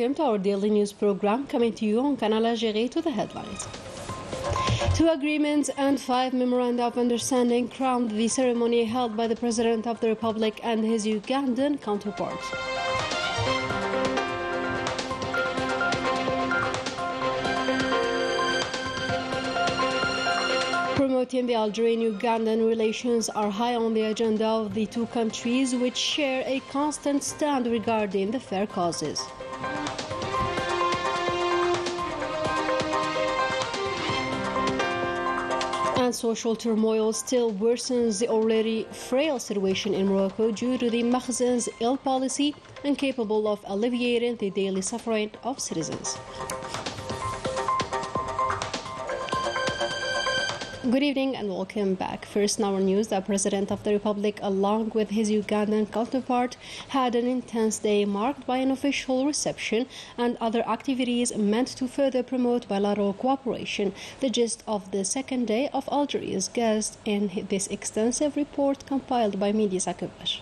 welcome to our daily news program coming to you on Canal Algérie. To the headlines. 2 agreements and 5 memoranda of understanding crowned the ceremony held by the President of the Republic and his Ugandan counterpart. Promoting the Algerian-Ugandan relations are high on the agenda of the two countries, which share a constant stand regarding the fair causes. And social turmoil still worsens the already frail situation in Morocco due to the Makhzen's ill policy, incapable of alleviating the daily suffering of citizens. Good evening and welcome back. First in our news, the President of the Republic, along with his Ugandan counterpart, had an intense day marked by an official reception and other activities meant to further promote bilateral cooperation. The gist of the second day of Algeria's guest in this extensive report compiled by Media Sakubash.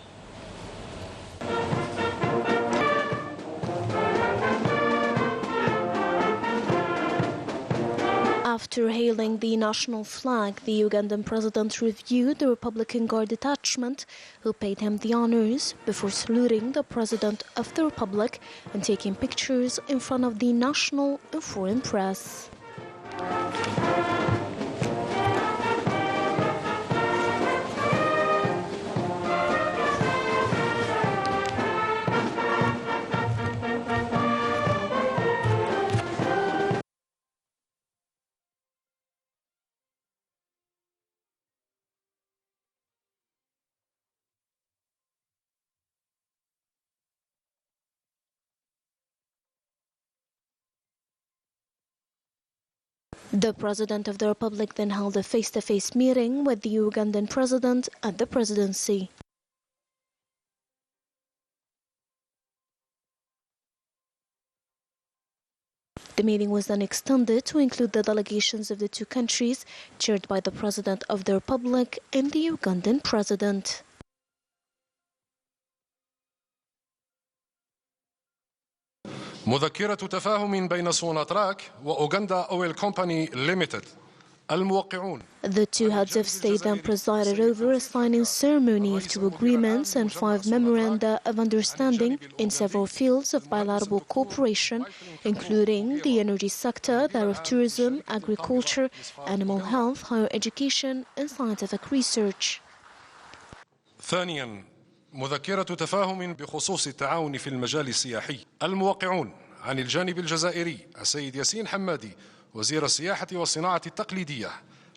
After hailing the national flag, the Ugandan president reviewed the Republican Guard detachment, who paid him the honors before saluting the president of the Republic and taking pictures in front of the national and foreign press. The President of the Republic then held a face-to-face meeting with the Ugandan President at the Presidency. The meeting was then extended to include the delegations of the two countries, chaired by the President of the Republic and the Ugandan President. مذكرة تفاهم بين سوناتراك وأوغندا أويل كومباني ليميتد الموقعون. The two heads of state then presided over a signing ceremony of 2 agreements and 5 memoranda of understanding in several fields of bilateral cooperation, including the energy sector, that of tourism, agriculture, animal health, higher education, and scientific research. ثانياً، مذكرة تفاهم بخصوص التعاون في المجال السياحي. الموقعون عن الجانب الجزائري السيد ياسين حمادي وزير السياحة والصناعة التقليدية،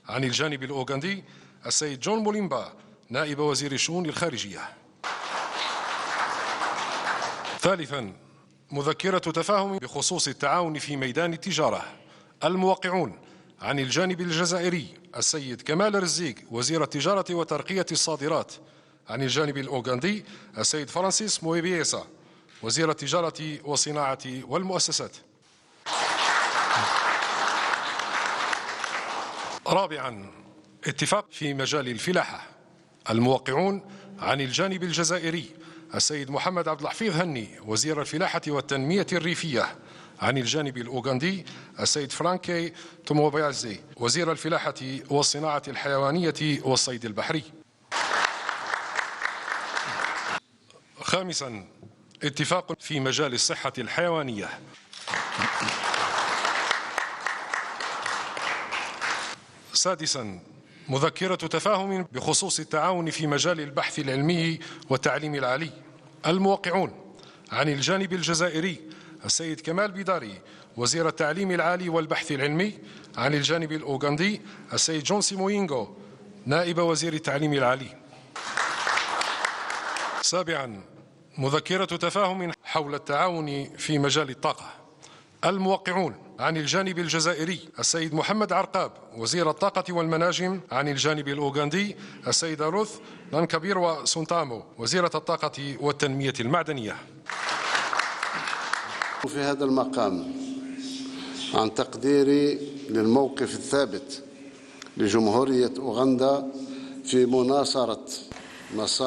عن الجانب الأوغندي السيد جون موليمبا نائب وزير الشؤون الخارجية. ثالثاً، مذكرة تفاهم بخصوص التعاون في ميدان التجارة. الموقعون عن الجانب الجزائري السيد كمال رزيق وزير التجارة وترقية الصادرات، عن الجانب الأوغندي السيد فرانسيس مويبييسا وزير التجارة والصناعة والمؤسسات. رابعاً، اتفاق في مجال الفلاحة. الموقعون عن الجانب الجزائري السيد محمد عبد الحفيظ هني وزير الفلاحة والتنمية الريفية، عن الجانب الأوغندي السيد فرانكي توموبيازي وزير الفلاحة والصناعة الحيوانية والصيد البحري. خامساً، اتفاق في مجال الصحة الحيوانية. سادساً، مذكرة تفاهم بخصوص التعاون في مجال البحث العلمي والتعليم العالي. الموقعون عن الجانب الجزائري السيد كمال بيداري وزير التعليم العالي والبحث العلمي، عن الجانب الأوغندي السيد جون سيموينغو نائب وزير التعليم العالي. سابعاً، مذكرة تفاهم حول التعاون في مجال الطاقة. الموقعون عن الجانب الجزائري السيد محمد عرقاب وزير الطاقة والمناجم، عن الجانب الأوغندي السيدة روث نانكابيروا سونتامو وزيرة الطاقة والتنمية المعدنية. في هذا المقام عن تقديري للموقف الثابت لجمهورية أوغندا في مناصرة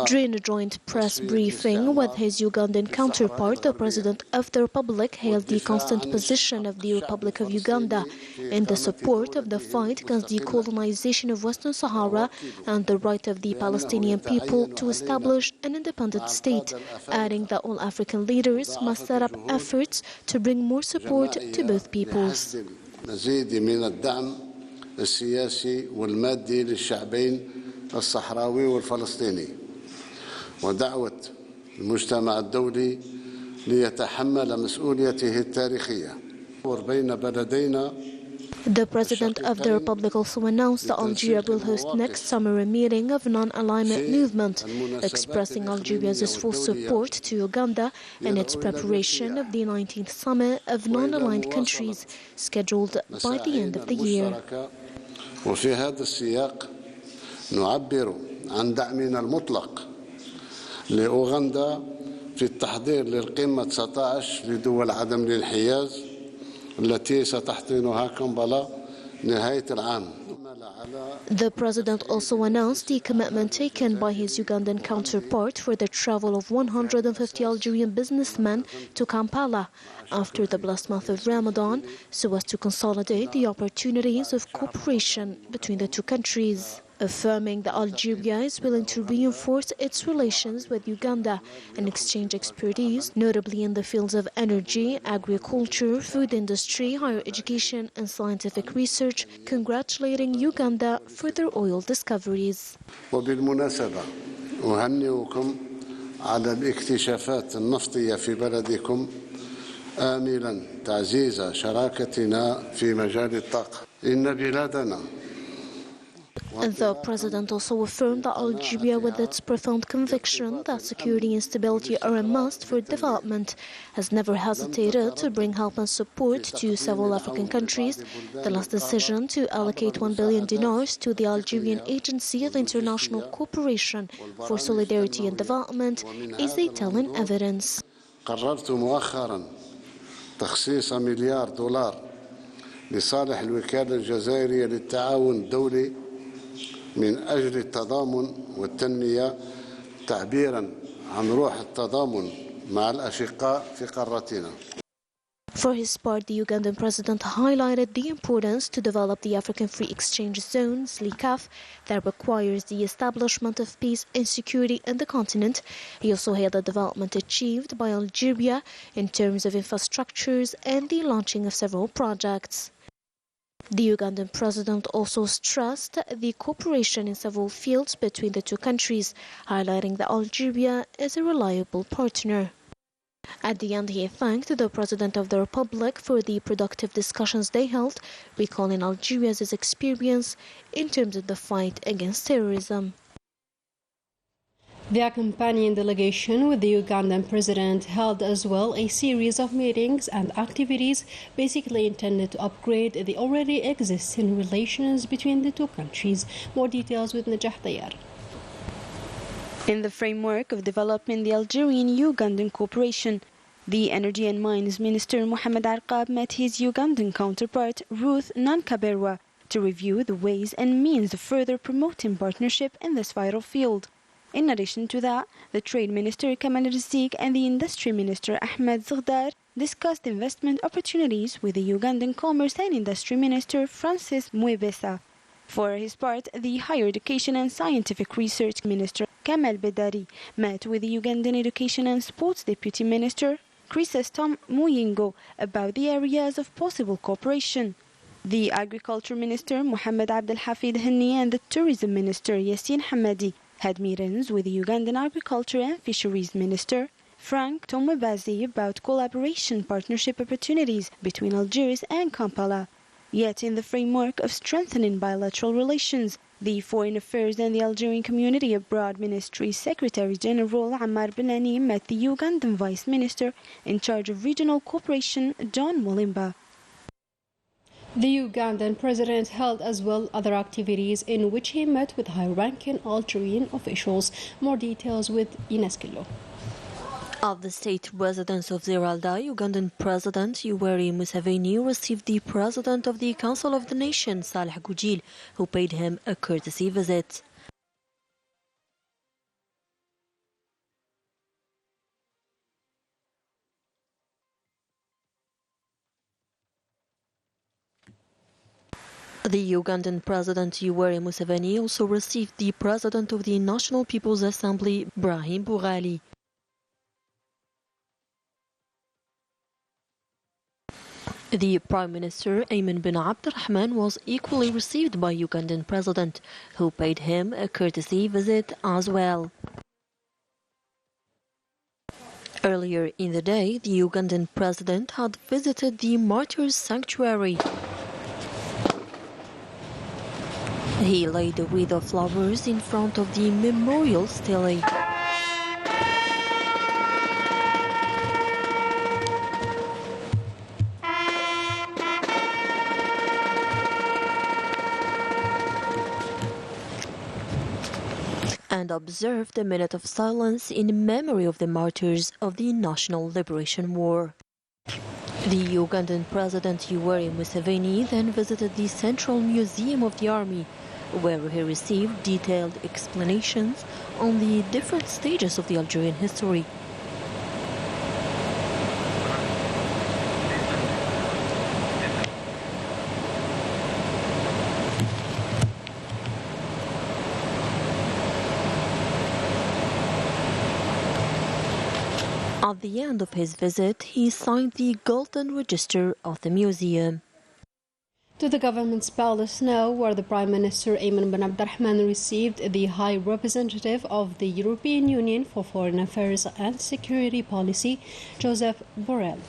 During a joint press briefing with his Ugandan counterpart, the President of the Republic hailed the constant position of the Republic of Uganda in the support of the fight against the colonization of Western Sahara and the right of the Palestinian people to establish an independent state, adding that all African leaders must set up efforts to bring more support to both peoples. السياسي والمادي للشعبين الصحراوي والفلسطيني ودعوة المجتمع الدولي ليتحمل مسؤوليته التاريخية بين بلدينا. The President of the Republic also announced that Algeria will host next summer a meeting of non-alignment movement, expressing Algeria's full support to Uganda in its preparation of the 19th summit of non-aligned countries, scheduled by the end of the year. وفي هذا السياق نعبر عن دعمنا المطلق لأوغندا في التحضير للقمة 19 لدول عدم الانحياز التي ستحضنها كامبالا نهاية العام. The President also announced the commitment taken by his Ugandan counterpart for the travel of 150 Algerian businessmen to Kampala after the blessed month of Ramadan, so as to consolidate the opportunities of cooperation between the two countries, affirming that Algeria is willing to reinforce its relations with Uganda and exchange expertise, notably in the fields of energy, agriculture, food industry, higher education and scientific research, congratulating Uganda for their oil discoveries. وبالمناسبة أهنئكم على الاكتشافات النفطية في بلدكم آملا تعزيز شراكتنا في مجال الطاقة. إن بلادنا. The President also affirmed that Algeria, with its profound conviction that security and stability are a must for development, has never hesitated to bring help and support to several African countries. The last decision to allocate 1 billion dinars to the Algerian Agency of International Cooperation for Solidarity and Development is a telling evidence. قررت مؤخرا تخصيص مليار دولار لصالح الوكالة الجزائرية للتعاون الدولي من أجل التضامن والتنمية تعبيراً عن روح التضامن مع الأشقاء في قارتنا. For his part, the Ugandan president highlighted the importance to develop the African Free Exchange Zone, (SLECAF), that requires the establishment of peace and security in the continent. He also hailed the development achieved by Algeria in terms of infrastructures and the launching of several projects. The Ugandan president also stressed the cooperation in several fields between the two countries, highlighting that Algeria is a reliable partner. At the end, he thanked the President of the Republic for the productive discussions they held, recalling Algeria's experience in terms of the fight against terrorism. The accompanying delegation with the Ugandan president held as well a series of meetings and activities basically intended to upgrade the already existing relations between the two countries. More details with Najah Tayar. In the framework of developing the Algerian-Ugandan cooperation, the Energy and Mines Minister Mohamed Arqab met his Ugandan counterpart Ruth Nankaberwa to review the ways and means of further promoting partnership in this vital field. In addition to that, the Trade Minister Kamal and the Industry Minister Ahmed Zaghdar discussed investment opportunities with the Ugandan Commerce and Industry Minister Francis Mwebesa. For his part, the Higher Education and Scientific Research Minister Kamal Bedari met with the Ugandan Education and Sports Deputy Minister Chrysostom Muyingo about the areas of possible cooperation. The Agriculture Minister Mohamed Abdel Hafid Hanni and the Tourism Minister Yassine Hamadi had meetings with the Ugandan Agriculture and Fisheries Minister Frank Tomabazi about collaboration partnership opportunities between Algiers and Kampala. Yet in the framework of strengthening bilateral relations, the Foreign Affairs and the Algerian Community Abroad Ministry Secretary General Ammar Bilani met the Ugandan Vice Minister in charge of regional cooperation, John Mulimba. The Ugandan president held as well other activities in which he met with high-ranking Algerian officials. More details with Ines Killo. At the state residence of Zeralda, Ugandan President Yoweri Museveni received the President of the Council of the Nation, Saleh Gujil, who paid him a courtesy visit. The Ugandan President Yoweri Museveni also received the President of the National People's Assembly, Brahim Bughali. The Prime Minister Ayman bin Abdurrahman was equally received by Ugandan President, who paid him a courtesy visit as well. Earlier in the day, the Ugandan President had visited the Martyrs Sanctuary. He laid a wreath of flowers in front of the memorial stele. And observed a minute of silence in memory of the martyrs of the National Liberation War. The Ugandan President Yoweri Museveni then visited the Central Museum of the Army, where he received detailed explanations on the different stages of the Algerian history. At the end of his visit, he signed the Golden Register of the museum. To the government's palace now, where the Prime Minister Ayman bin Abdurrahman received the High Representative of the European Union for Foreign Affairs and Security Policy, Joseph Borrell.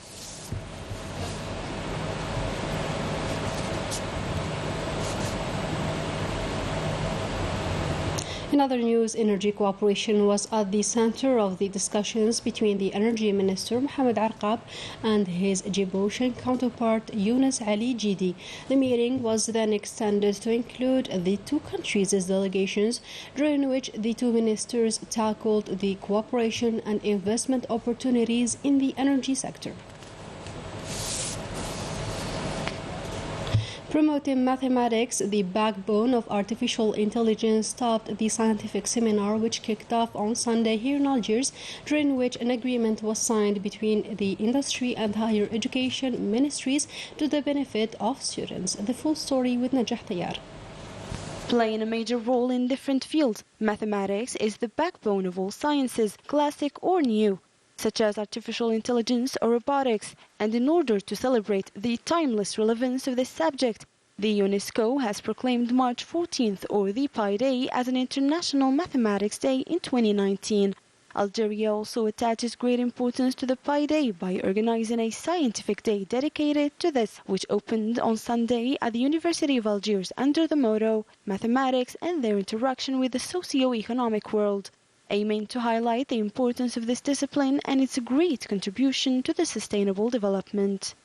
In other news, energy cooperation was at the center of the discussions between the Energy Minister Mohamed Arqab and his Djiboutian counterpart Younes Ali Jidi. The meeting was then extended to include the two countries' delegations, during which the two ministers tackled the cooperation and investment opportunities in the energy sector. Promoting mathematics, the backbone of artificial intelligence, topped the scientific seminar which kicked off on Sunday here in Algiers, during which an agreement was signed between the industry and higher education ministries to the benefit of students. The full story with Najah Tayar. Playing a major role in different fields, mathematics is the backbone of all sciences, classic or new, such as artificial intelligence or robotics, and in order to celebrate the timeless relevance of this subject, the UNESCO has proclaimed March 14th, or the Pi Day, as an International Mathematics Day in 2019. Algeria also attaches great importance to the Pi Day by organizing a scientific day dedicated to this, which opened on Sunday at the University of Algiers under the motto Mathematics and Their Interaction with the Socio-Economic World, aiming to highlight the importance of this discipline and its great contribution to the sustainable development.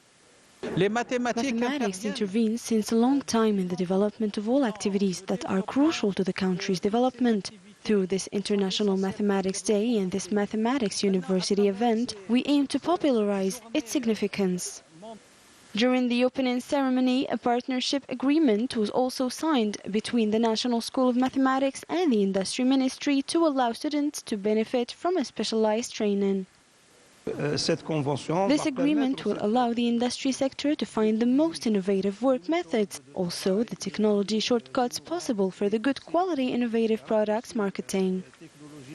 Mathematics intervenes since a long time in the development of all activities that are crucial to the country's development. Through this International Mathematics Day and this Mathematics University event, we aim to popularize its significance. During the opening ceremony, a partnership agreement was also signed between the National School of Mathematics and the Industry Ministry to allow students to benefit from a specialized training. This agreement will allow the industry sector to find the most innovative work methods, also the technology shortcuts possible for the good quality innovative products marketing.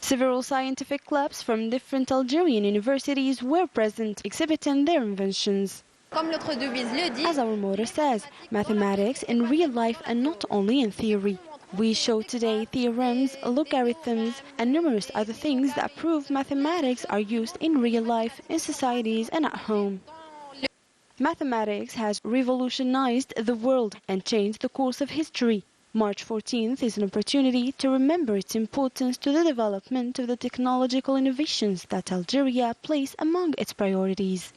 Several scientific clubs from different Algerian universities were present, exhibiting their inventions. As our motto says, mathematics in real life and not only in theory. We show today theorems, logarithms, and numerous other things that prove mathematics are used in real life, in societies, and at home. Mathematics has revolutionized the world and changed the course of history. March 14th is an opportunity to remember its importance to the development of the technological innovations that Algeria place among its priorities.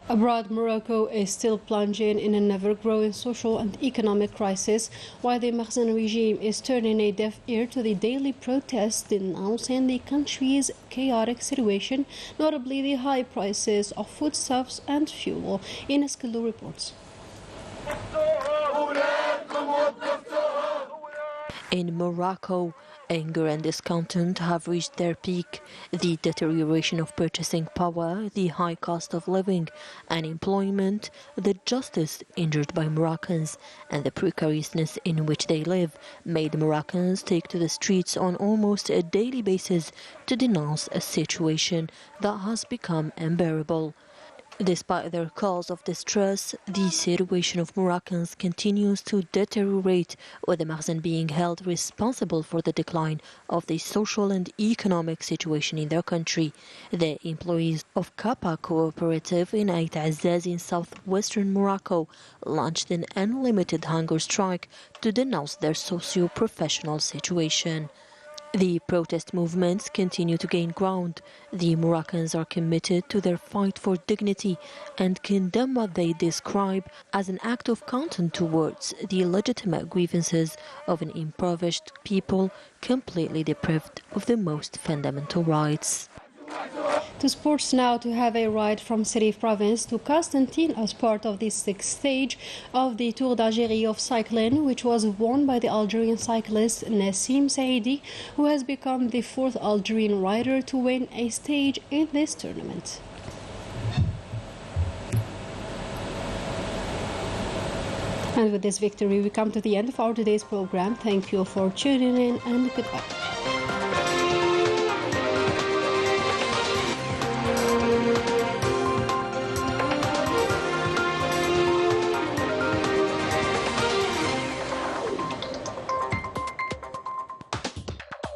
Abroad, Morocco is still plunging in an ever-growing social and economic crisis, while the Makhzen regime is turning a deaf ear to the daily protests denouncing the country's chaotic situation, notably the high prices of foodstuffs and fuel. Ines Kalou reports. In Morocco, Anger and discontent have reached their peak. The deterioration of purchasing power, the high cost of living, unemployment, the justice injured by Moroccans, and the precariousness in which they live made Moroccans take to the streets on almost a daily basis to denounce a situation that has become unbearable. Despite their calls of distress, the situation of Moroccans continues to deteriorate, with the Makhzen being held responsible for the decline of the social and economic situation in their country. The employees of Kappa Cooperative in Ait Azzaz in southwestern Morocco launched an unlimited hunger strike to denounce their socio-professional situation. The protest movements continue to gain ground. The Moroccans are committed to their fight for dignity and condemn what they describe as an act of contempt towards the legitimate grievances of an impoverished people completely deprived of the most fundamental rights. To sports now, to have a ride from Serif province to Constantine as part of the sixth stage of the Tour d'Algérie of cycling, which was won by the Algerian cyclist Nassim Saidi, who has become the fourth Algerian rider to win a stage in this tournament. And with this victory, we come to the end of our today's program. Thank you for tuning in, and goodbye.